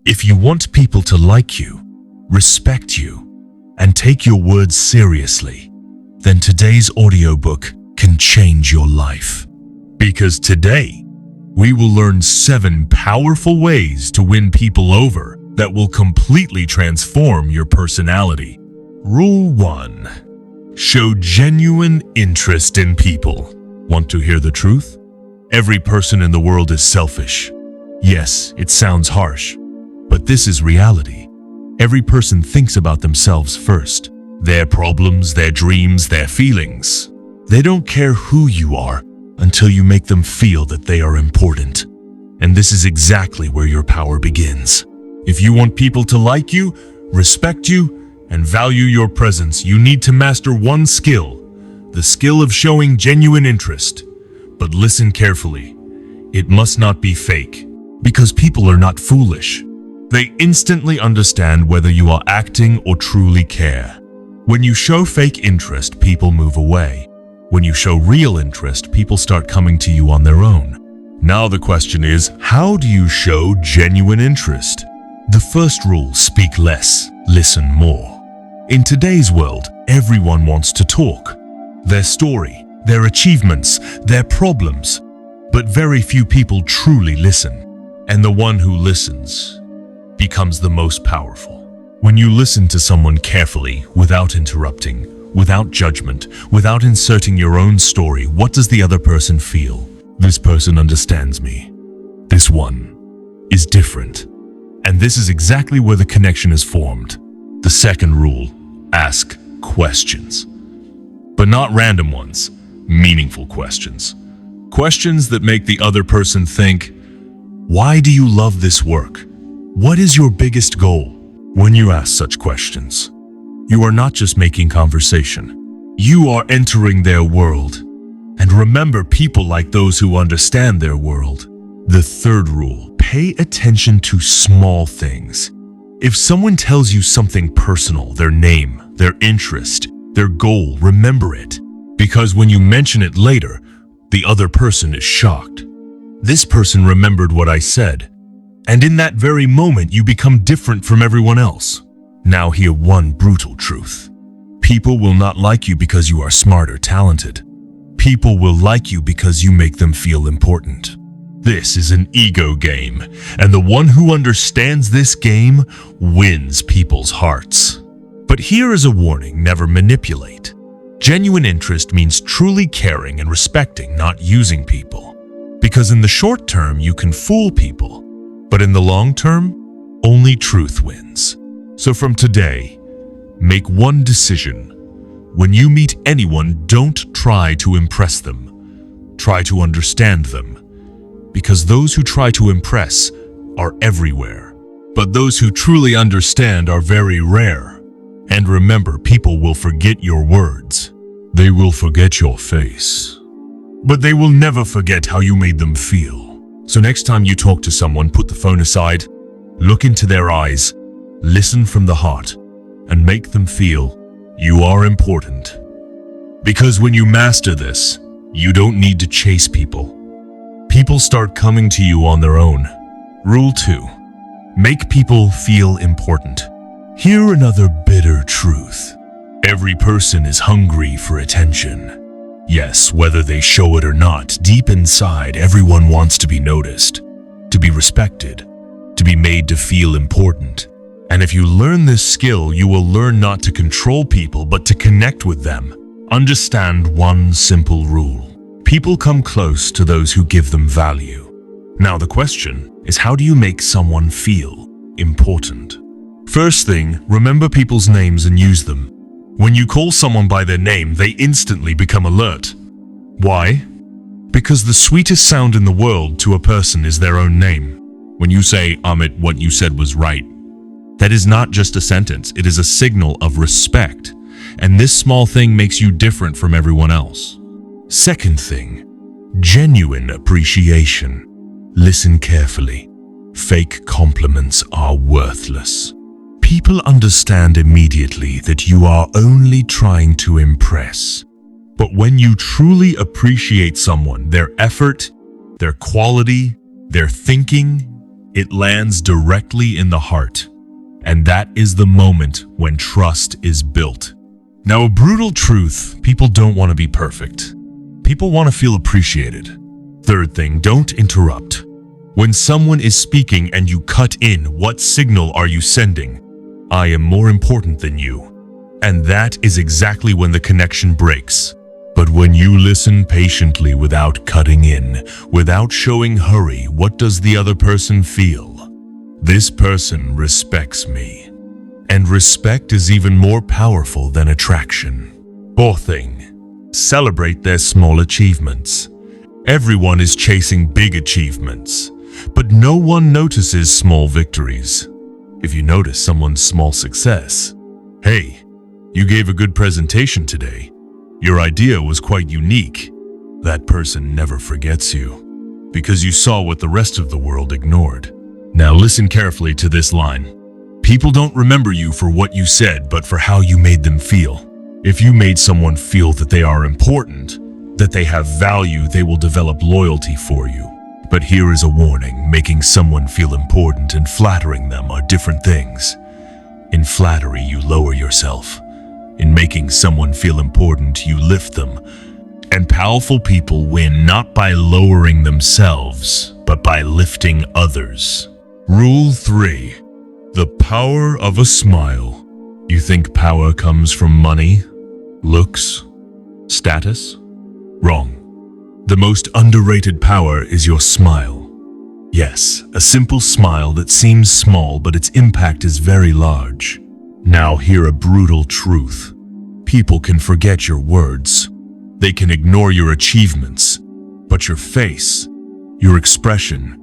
If you want people to like you, respect you, and take your words seriously, then today's audiobook can change your life. Because today, we will learn 7 powerful ways to win people over that will completely transform your personality. Rule 1. Show genuine interest in people. Want to hear the truth? Every person in the world is selfish. Yes, it sounds harsh, but this is reality. Every person thinks about themselves first. Their problems, their dreams, their feelings. They don't care who you are until you make them feel that they are important. And this is exactly where your power begins. If you want people to like you, respect you, and value your presence, you need to master one skill, the skill of showing genuine interest. But listen carefully. It must not be fake, because people are not foolish. They instantly understand whether you are acting or truly care. When you show fake interest, people move away. When you show real interest, people start coming to you on their own. Now the question is, how do you show genuine interest? The first rule, speak less, listen more. In today's world, everyone wants to talk. Their story, their achievements, their problems. But very few people truly listen. And the one who listens becomes the most powerful. When you listen to someone carefully, without interrupting, without judgment, without inserting your own story, what does the other person feel? This person understands me. This one is different. And this is exactly where the connection is formed. The second rule, ask questions. But not random ones, meaningful questions. Questions that make the other person think, why do you love this work? What is your biggest goal? When you ask such questions, you are not just making conversation. You are entering their world. And remember, people like those who understand their world. The third rule, pay attention to small things. If someone tells you something personal, their name, their interest, their goal, remember it. Because when you mention it later, the other person is shocked. This person remembered what I said. And in that very moment, you become different from everyone else. Now hear one brutal truth. People will not like you because you are smart or talented. People will like you because you make them feel important. This is an ego game, and the one who understands this game wins people's hearts. But here is a warning, never manipulate. Genuine interest means truly caring and respecting, not using people. Because in the short term, you can fool people. But in the long term, only truth wins. So from today, make one decision. When you meet anyone, don't try to impress them. Try to understand them. Because those who try to impress are everywhere. But those who truly understand are very rare. And remember, people will forget your words. They will forget your face. But they will never forget how you made them feel. So next time you talk to someone, put the phone aside, look into their eyes, listen from the heart, and make them feel you are important. Because when you master this, you don't need to chase people. People start coming to you on their own. Rule 2. Make people feel important. Hear another bitter truth. Every person is hungry for attention. Yes, whether they show it or not, deep inside, everyone wants to be noticed, to be respected, to be made to feel important. And if you learn this skill, you will learn not to control people, but to connect with them. Understand one simple rule. People come close to those who give them value. Now the question is, how do you make someone feel important? First thing, remember people's names and use them. When you call someone by their name, they instantly become alert. Why? Because the sweetest sound in the world to a person is their own name. When you say, Amit, what you said was right, that is not just a sentence, it is a signal of respect. And this small thing makes you different from everyone else. Second thing, genuine appreciation. Listen carefully. Fake compliments are worthless. People understand immediately that you are only trying to impress. But when you truly appreciate someone, their effort, their quality, their thinking, It lands directly in the heart. And that is the moment when trust is built. Now, a brutal truth, people don't want to be perfect. People want to feel appreciated. Third thing, don't interrupt. When someone is speaking and you cut in, what signal are you sending? I am more important than you. And that is exactly when the connection breaks. But when you listen patiently without cutting in, without showing hurry, what does the other person feel? This person respects me. And respect is even more powerful than attraction. Fourth thing, celebrate their small achievements. Everyone is chasing big achievements, but no one notices small victories. If you notice someone's small success, hey, you gave a good presentation today. Your idea was quite unique. That person never forgets you, because you saw what the rest of the world ignored. Now listen carefully to this line. People don't remember you for what you said, but for how you made them feel. If you made someone feel that they are important, that they have value, they will develop loyalty for you. But here is a warning, making someone feel important and flattering them are different things. In flattery, you lower yourself. In making someone feel important, you lift them. And powerful people win not by lowering themselves, but by lifting others. Rule 3. The power of a smile. You think power comes from money, looks, status? Wrong. The most underrated power is your smile. Yes, a simple smile that seems small, but its impact is very large. Now hear a brutal truth. People can forget your words. They can ignore your achievements. But your face, your expression,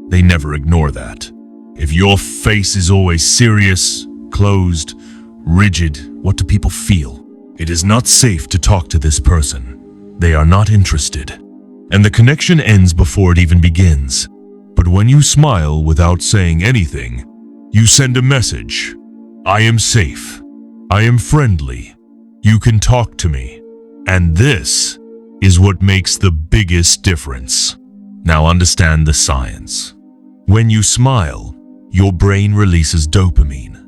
they never ignore that. If your face is always serious, closed, rigid, what do people feel? It is not safe to talk to this person. They are not interested. And the connection ends before it even begins. But when you smile without saying anything, you send a message. I am safe. I am friendly. You can talk to me. And this is what makes the biggest difference. Now understand the science. When you smile, your brain releases dopamine.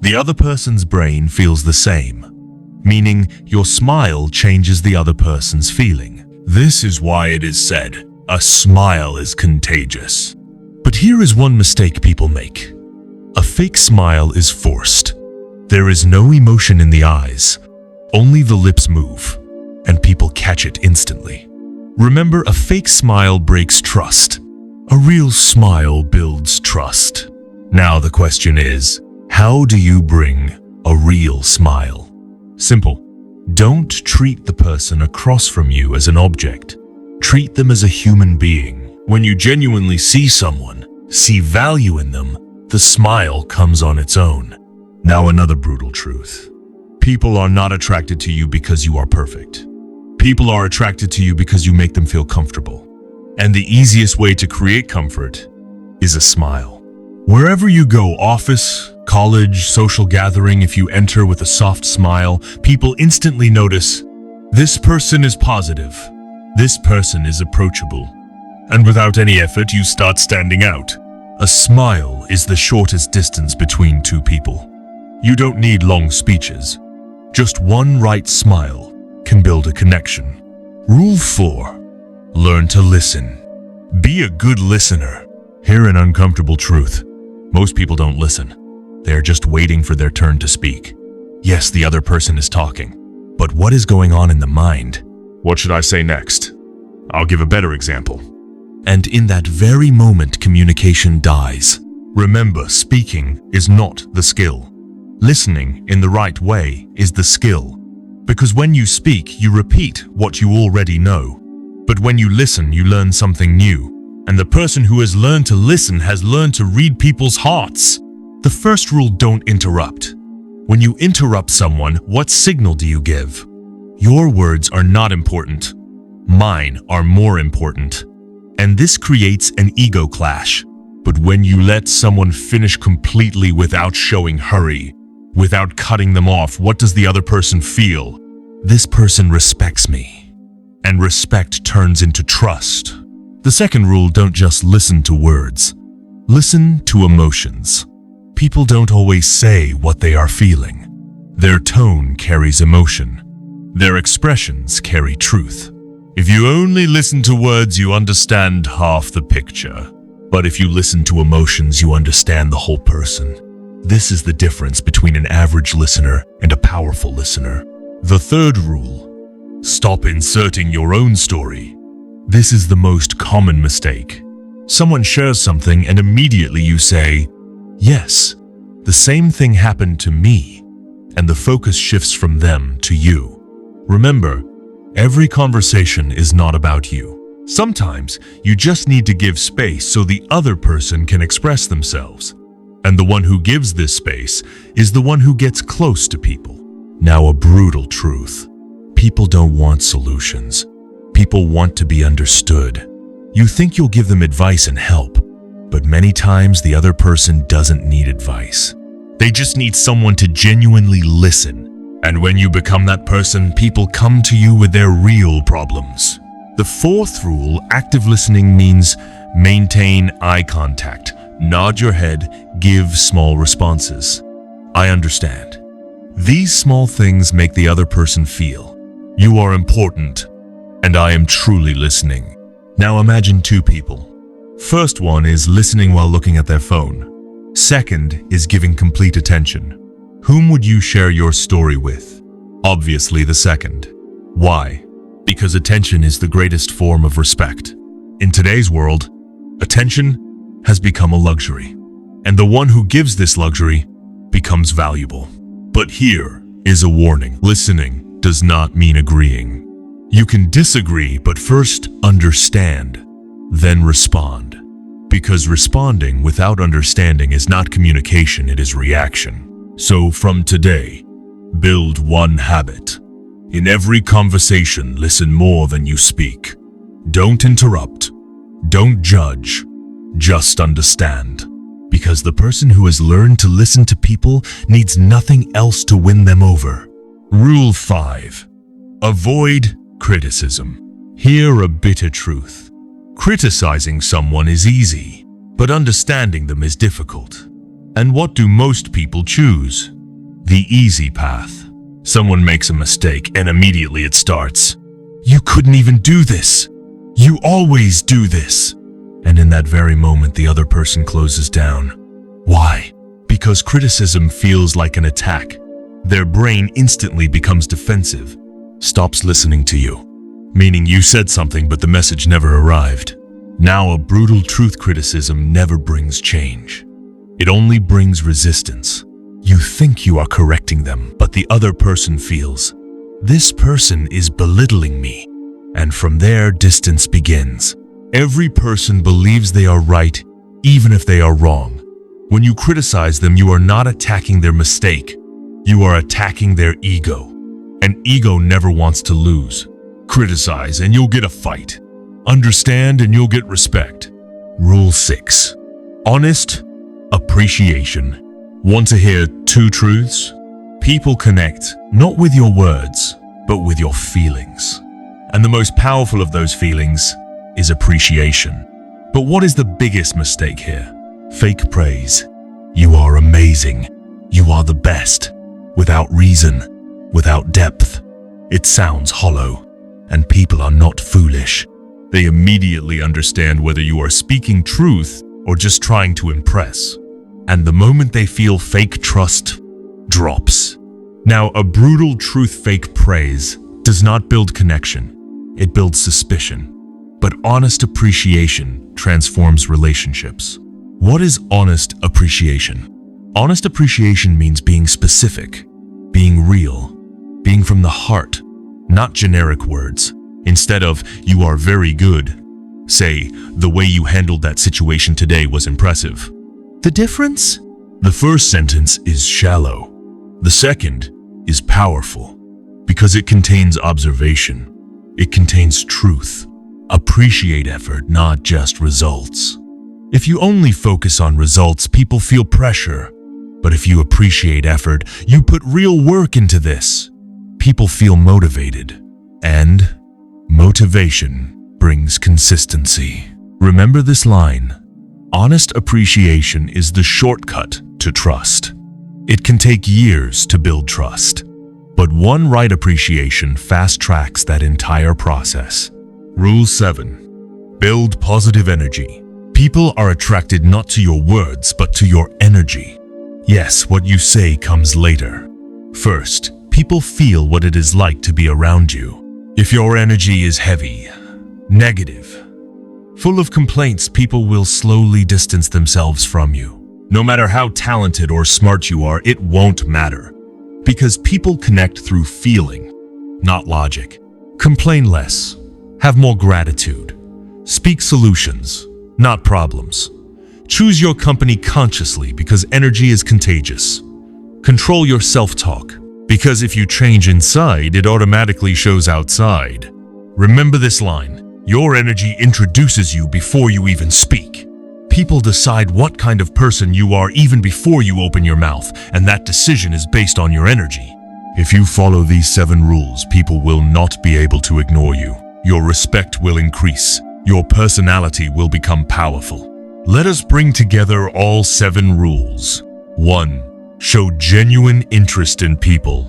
The other person's brain feels the same, meaning your smile changes the other person's feeling. This is why it is said, a smile is contagious. But here is one mistake people make. A fake smile is forced. There is no emotion in the eyes, only the lips move, and people catch it instantly. Remember, a fake smile breaks trust. A real smile builds trust. Now the question is, how do you bring a real smile? Simple. Don't treat the person across from you as an object. Treat them as a human being. When you genuinely see someone, see value in them, the smile comes on its own. Now another brutal truth. People are not attracted to you because you are perfect. People are attracted to you because you make them feel comfortable. And the easiest way to create comfort is a smile. Wherever you go, office, college, social gathering, if you enter with a soft smile, people instantly notice, this person is positive. This person is approachable. And without any effort, you start standing out. A smile is the shortest distance between two people. You don't need long speeches. Just one right smile can build a connection. Rule 4. Learn to listen. Be a good listener. Hear an uncomfortable truth. Most people don't listen. They are just waiting for their turn to speak. Yes, the other person is talking. But what is going on in the mind? What should I say next? I'll give a better example. And in that very moment, communication dies. Remember, speaking is not the skill. Listening in the right way is the skill. Because when you speak, you repeat what you already know. But when you listen, you learn something new. And the person who has learned to listen has learned to read people's hearts. The first rule, don't interrupt. When you interrupt someone, what signal do you give? Your words are not important. Mine are more important. And this creates an ego clash. But when you let someone finish completely without showing hurry, without cutting them off, what does the other person feel? This person respects me. And respect turns into trust. The second rule, don't just listen to words. Listen to emotions. People don't always say what they are feeling. Their tone carries emotion. Their expressions carry truth. If you only listen to words, you understand half the picture. But if you listen to emotions, you understand the whole person. This is the difference between an average listener and a powerful listener. The third rule: stop inserting your own story. This is the most common mistake. Someone shares something and immediately you say, "Yes, the same thing happened to me," and the focus shifts from them to you. Remember, every conversation is not about you. Sometimes you just need to give space so the other person can express themselves. And the one who gives this space is the one who gets close to people. Now, a brutal truth. People don't want solutions. People want to be understood. You think you'll give them advice and help, but many times the other person doesn't need advice. They just need someone to genuinely listen. And when you become that person, people come to you with their real problems. The fourth rule, active listening, means maintain eye contact. Nod your head, give small responses. I understand. These small things make the other person feel you are important, and I am truly listening. Now imagine two people. First one is listening while looking at their phone. Second is giving complete attention. Whom would you share your story with? Obviously the second. Why? Because attention is the greatest form of respect. In today's world, attention has become a luxury, and the one who gives this luxury becomes valuable. But here is a warning. Listening does not mean agreeing. You can disagree, but first understand, then respond. Because responding without understanding is not communication, it is reaction. So from today, build one habit. In every conversation, listen more than you speak. Don't interrupt. Don't judge. Just understand. Because the person who has learned to listen to people needs nothing else to win them over. Rule 5. Avoid criticism. Hear a bitter truth. Criticizing someone is easy, but understanding them is difficult. And what do most people choose? The easy path. Someone makes a mistake and immediately it starts. You couldn't even do this. You always do this. And in that very moment, the other person closes down. Why? Because criticism feels like an attack. Their brain instantly becomes defensive, stops listening to you. Meaning you said something, but the message never arrived. Now, a brutal truth criticism never brings change. It only brings resistance. You think you are correcting them, but the other person feels, this person is belittling me. And from there, distance begins. Every person believes they are right, even if they are wrong. When you criticize them, you are not attacking their mistake. You are attacking their ego. And ego never wants to lose. Criticize and you'll get a fight. Understand and you'll get respect. Rule 6. Honest appreciation. Want to hear two truths? People connect not with your words, but with your feelings. And the most powerful of those feelings is appreciation. But what is the biggest mistake here? Fake praise. You are amazing. You are the best. Without reason, without depth. It sounds hollow. And people are not foolish. They immediately understand whether you are speaking truth or just trying to impress. And the moment they feel fake trust drops. Now, a brutal truth-fake praise does not build connection. It builds suspicion. But honest appreciation transforms relationships. What is honest appreciation? Honest appreciation means being specific, being real, being from the heart, not generic words. Instead of, you are very good, say, the way you handled that situation today was impressive. The difference? The first sentence is shallow. The second is powerful because it contains observation. It contains truth. Appreciate effort, not just results. If you only focus on results, people feel pressure. But if you appreciate effort, you put real work into this. People feel motivated. And motivation brings consistency. Remember this line. Honest appreciation is the shortcut to trust. It can take years to build trust, but one right appreciation fast-tracks that entire process. Rule 7. Build positive energy. People are attracted not to your words, but to your energy. Yes, what you say comes later. First, people feel what it is like to be around you. If your energy is heavy, negative, full of complaints, people will slowly distance themselves from you. No matter how talented or smart you are, it won't matter. Because people connect through feeling, not logic. Complain less. Have more gratitude. Speak solutions, not problems. Choose your company consciously because energy is contagious. Control your self-talk, because if you change inside, it automatically shows outside. Remember this line: your energy introduces you before you even speak. People decide what kind of person you are even before you open your mouth, and that decision is based on your energy. If you follow these 7 rules, people will not be able to ignore you. Your respect will increase. Your personality will become powerful. Let us bring together all 7 rules. 1. Show genuine interest in people.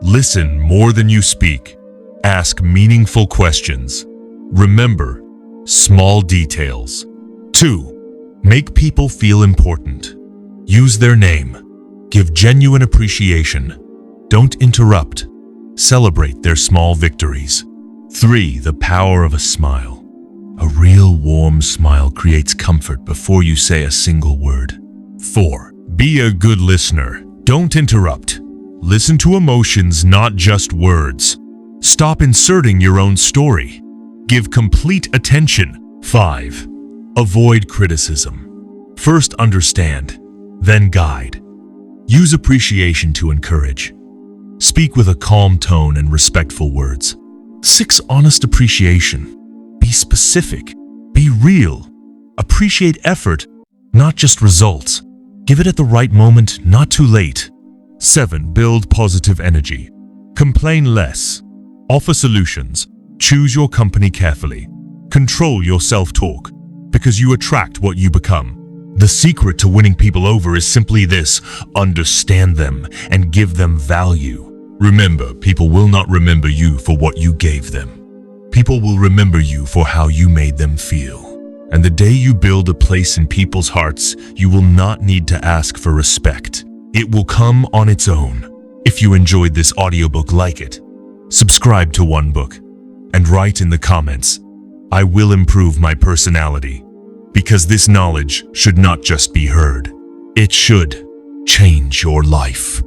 Listen more than you speak. Ask meaningful questions. Remember small details. 2. Make people feel important. Use their name. Give genuine appreciation. Don't interrupt. Celebrate their small victories. 3. The power of a smile. A real warm smile creates comfort before you say a single word. 4. Be a good listener. Don't interrupt. Listen to emotions, not just words. Stop inserting your own story. Give complete attention. 5. Avoid criticism. First understand, then guide. Use appreciation to encourage. Speak with a calm tone and respectful words. 6. Honest appreciation. Be specific. Be real. Appreciate effort, not just results. Give it at the right moment, not too late. 7. Build positive energy. Complain less. Offer solutions. Choose your company carefully. Control your self-talk, because you attract what you become. The secret to winning people over is simply this: understand them and give them value. Remember, people will not remember you for what you gave them. People will remember you for how you made them feel. And the day you build a place in people's hearts, you will not need to ask for respect. It will come on its own. If you enjoyed this audiobook, like it, subscribe to One Book, and write in the comments, "I will improve my personality," because this knowledge should not just be heard. It should change your life.